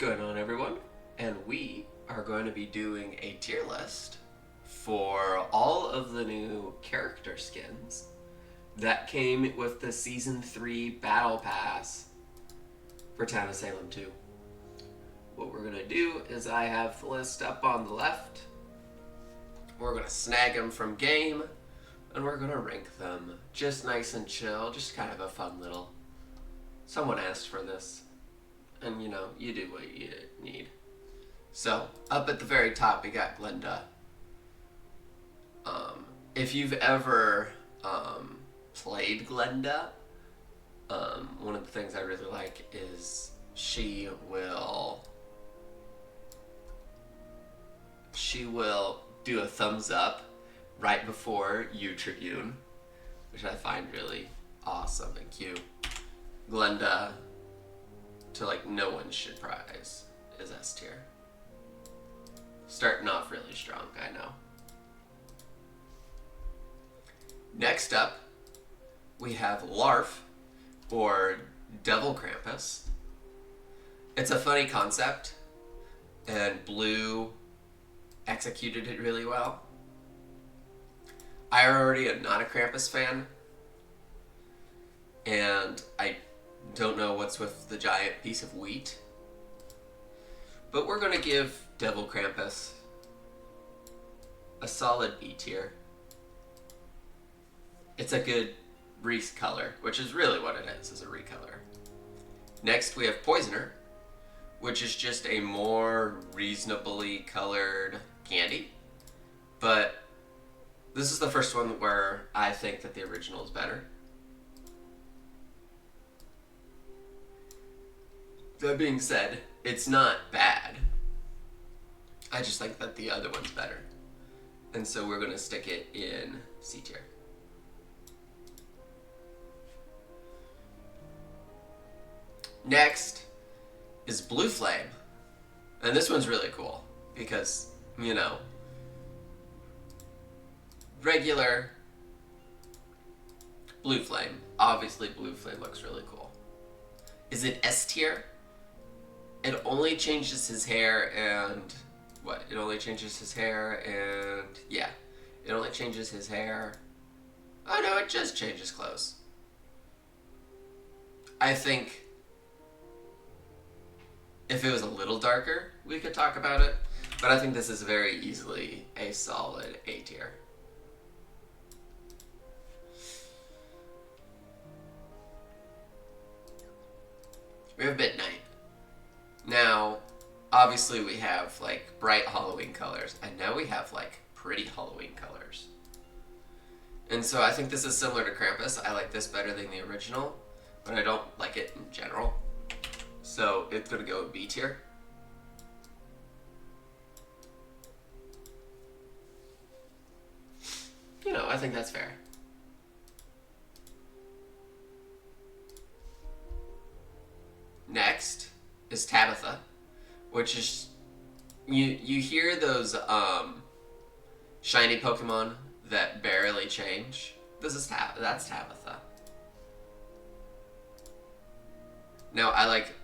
going on, everyone? And we are going to be doing a tier list for all of the new character skins that came with the Season 3 Battle Pass for Town of Salem 2. What we're going to do is I have the list up on the left. We're going to snag them from game, and we're going to rank them. Just nice and chill, just kind of a fun little... Someone asked for this. And, you know, you do what you need. So, up at the very top, we got Glenda. If you've ever played Glenda, one of the things I really like is she will do a thumbs up right before you Tribune, which I find really awesome and cute. Glenda, to like no one's surprise, is S tier. Starting off really strong, I know. Next up, we have Larf, or Devil Krampus. It's a funny concept, and Blue executed it really well. I already am not a Krampus fan, and I don't know what's with the giant piece of wheat. But we're going to give Devil Krampus a solid B tier. It's a good recolor, which is really what it is a recolor. Next we have Poisoner, which is just a more reasonably colored candy. But this is the first one where I think that the original is better. That being said, it's not bad. I just think that the other one's better. And so we're going to stick it in C tier. Next is Blue Flame. And this one's really cool because, you know, regular Blue Flame. Obviously Blue Flame looks really cool. Is it S tier? It only changes his hair and... What? It only changes his hair and... Yeah. It only changes his hair... Oh no, it just changes clothes. I think... If it was a little darker, we could talk about it. But I think this is very easily a solid A tier. We have Midnight. Now, obviously we have, like, bright Halloween colors, and now we have, like, pretty Halloween colors. And so I think this is similar to Krampus. I like this better than the original, but I don't like it in general. So it's going to go B tier. You know, I think that's fair. Next is Tabitha, which is, you hear those shiny Pokemon that barely change. That's Tabitha. Now I like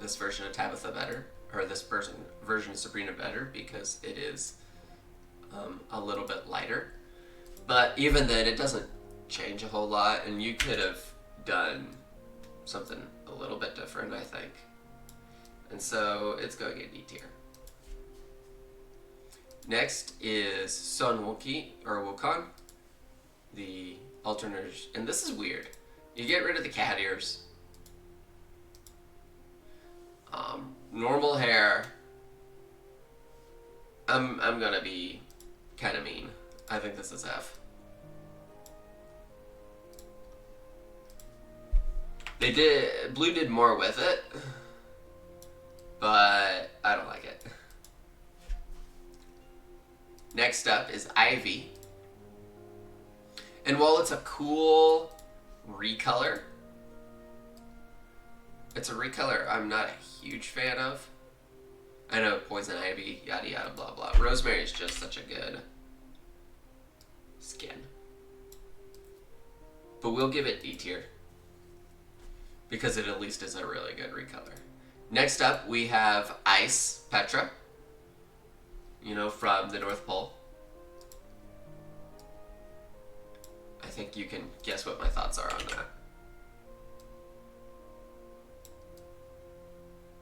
this version of Tabitha better, or this version of Sabrina better, because it is a little bit lighter. But even then, it doesn't change a whole lot, and you could have done something a little bit different, I think. And so it's going to get D tier. Next is Sun Wukong, the alternate, and this is weird. You get rid of the cat ears. Normal hair. I'm gonna be kind of mean. I think this is F. Blue did more with it, but I don't like it. Next up is Ivy. And while it's a cool recolor, it's a recolor I'm not a huge fan of. I know Poison Ivy, yada yada, blah blah. Rosemary is just such a good skin. But we'll give it D tier, because it at least is a really good recolor. Next up, we have Ice Petra, from the North Pole. I think you can guess what my thoughts are on that.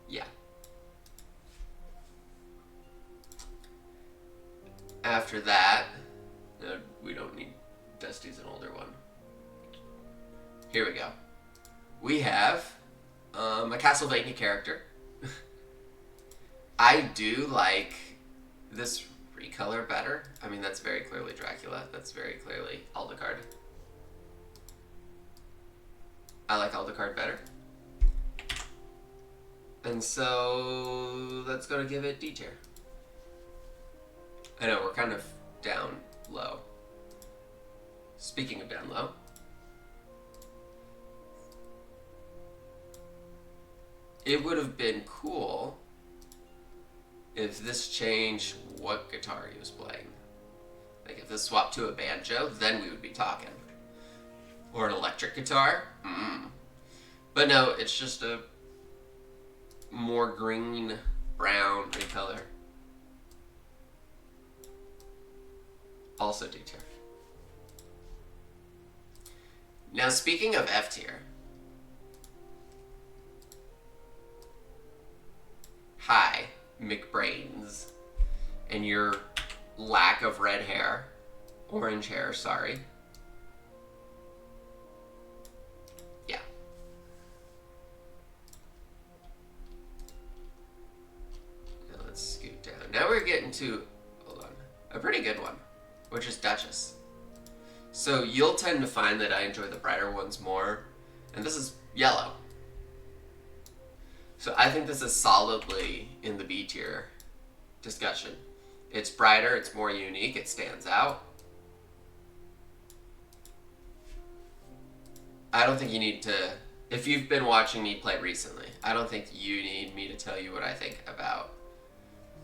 Yeah. After that, no, we don't need Dusty's an older one. Here we go. We have a Castlevania character. I do like this recolor better. I mean, that's very clearly Dracula. That's very clearly Aldecard. I like Aldecard better. And so that's going to give it D tier. I know, we're kind of down low. Speaking of down low, it would have been cool if this changed what guitar he was playing. Like if this swapped to a banjo, then we would be talking. Or an electric guitar. But no, it's just a more green, brown recolor. Also D tier. Now speaking of F tier. Hi, McBrains. And your lack of red hair. Orange hair, sorry. Yeah. Now let's scoot down. Now we're getting to, hold on, a pretty good one, which is Duchess. So you'll tend to find that I enjoy the brighter ones more. And this is yellow. So I think this is solidly in the B tier discussion. It's brighter, it's more unique, it stands out. I don't think you need to, if you've been watching me play recently, I don't think you need me to tell you what I think about.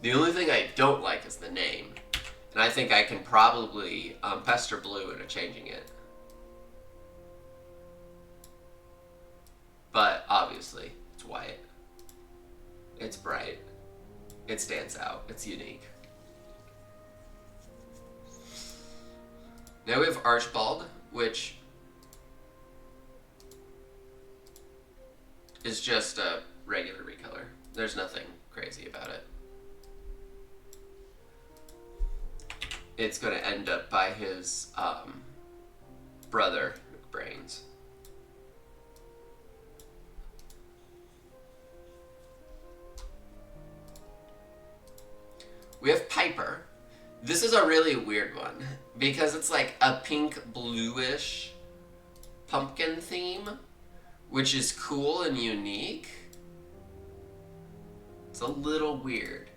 The only thing I don't like is the name. And I think I can probably pester Blue into changing it. But obviously, it's white. It's bright. It stands out. It's unique. Now we have Archibald, which is just a regular recolor. There's nothing crazy about it. It's going to end up by his brother, McBrains. We have Piper. This is a really weird one because it's like a pink bluish pumpkin theme, which is cool and unique. It's a little weird,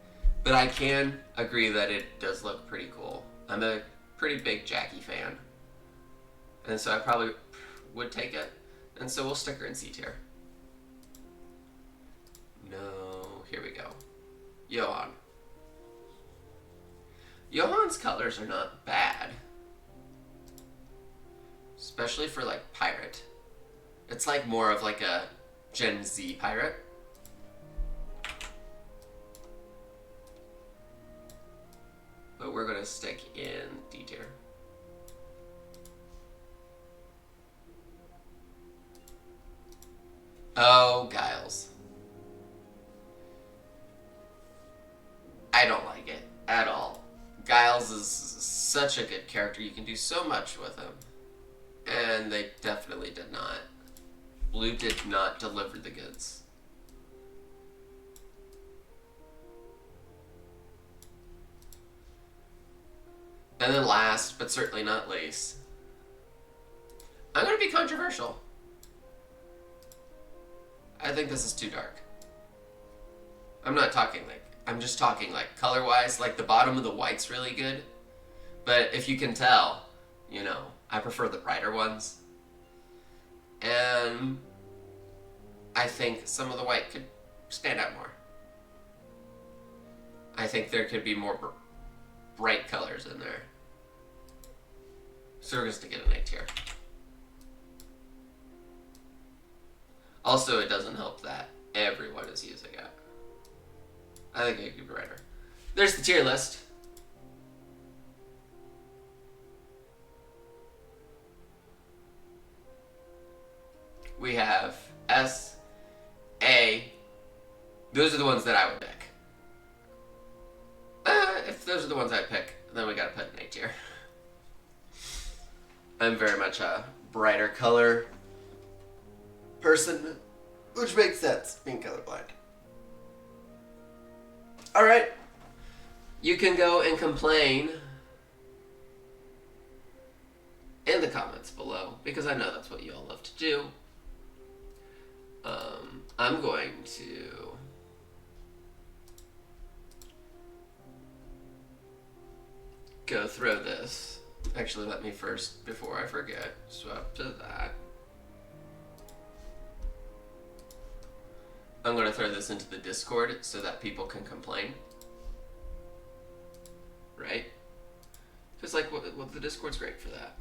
but I can agree that it does look pretty cool. I'm a pretty big Jackie fan, and so I probably would take it, and so we'll stick her in C tier. No, here we go. Johann. Johann's colors are not bad. Especially for like pirate. It's like more of like a Gen Z pirate. But we're gonna stick in D tier. Oh, Giles. I don't like it at all. Giles is such a good character. You can do so much with him. And they definitely did not. Blue did not deliver the goods. And then last, but certainly not least, I'm going to be controversial. I think this is too dark. I'm not talking like, I'm just talking like color-wise, like the bottom of the white's really good. But if you can tell, I prefer the brighter ones. And I think some of the white could stand out more. I think there could be more bright colors in there. So we're going to stick it in A tier. Also, it doesn't help that everyone is using it. I think it could be brighter. There's the tier list. We have S, A. Those are the ones that I would pick. If those are the ones I pick, then we gotta put an A tier. I'm very much a brighter color person, which makes sense, being colorblind. Alright. You can go and complain in the comments below, because I know that's what you all love to do. I'm going to go throw this. Actually, let me first, before I forget, swap to that. I'm going to throw this into the Discord so that people can complain. Right? Because, like, well, the Discord's great for that.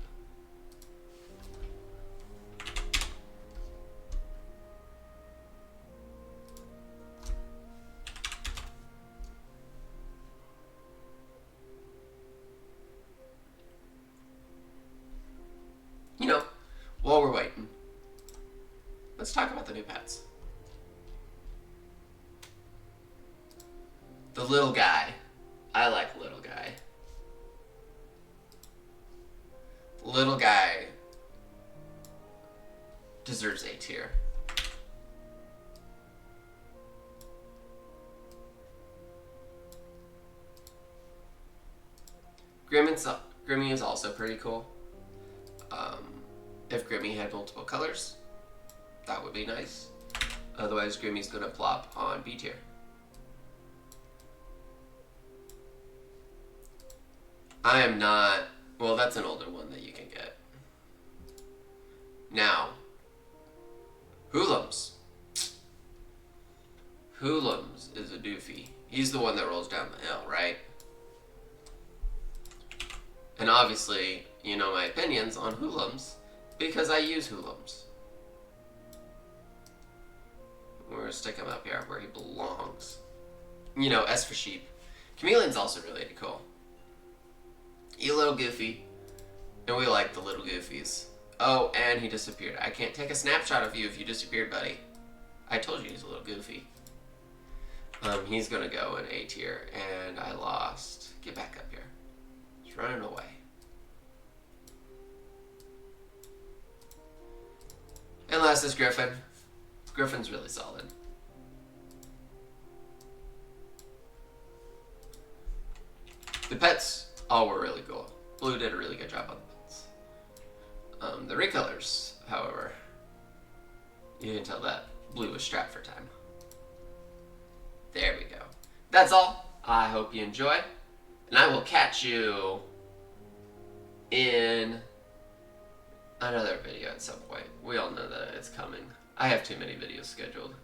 You know, while we're waiting, let's talk about the new pets. The little guy. I like little guy. Little guy deserves A tier. Grimmy is also pretty cool. If Grimmy had multiple colors, that would be nice. Otherwise, Grimmy's gonna plop on B tier. I am not... Well, that's an older one that you can get. Now, Hoolums. Hoolums is a doofy. He's the one that rolls down the hill, right? And obviously, you know my opinions on Hoolums, because I use Hoolums. We're gonna stick him up here where he belongs. You know, S for sheep. Chameleon's also really cool. He's a little goofy, and we like the little goofies. Oh, and he disappeared. I can't take a snapshot of you if you disappeared, buddy. I told you he's a little goofy. He's gonna go in A tier, and I lost. Get back up here. He's running away. And last is Griffin. Griffin's really solid. The pets all were really cool. Blue did a really good job on the pets. The recolors, however, you can tell that Blue was strapped for time. There we go. That's all. I hope you enjoy, and I will catch you in another video at some point. We all know that it's coming. I have too many videos scheduled.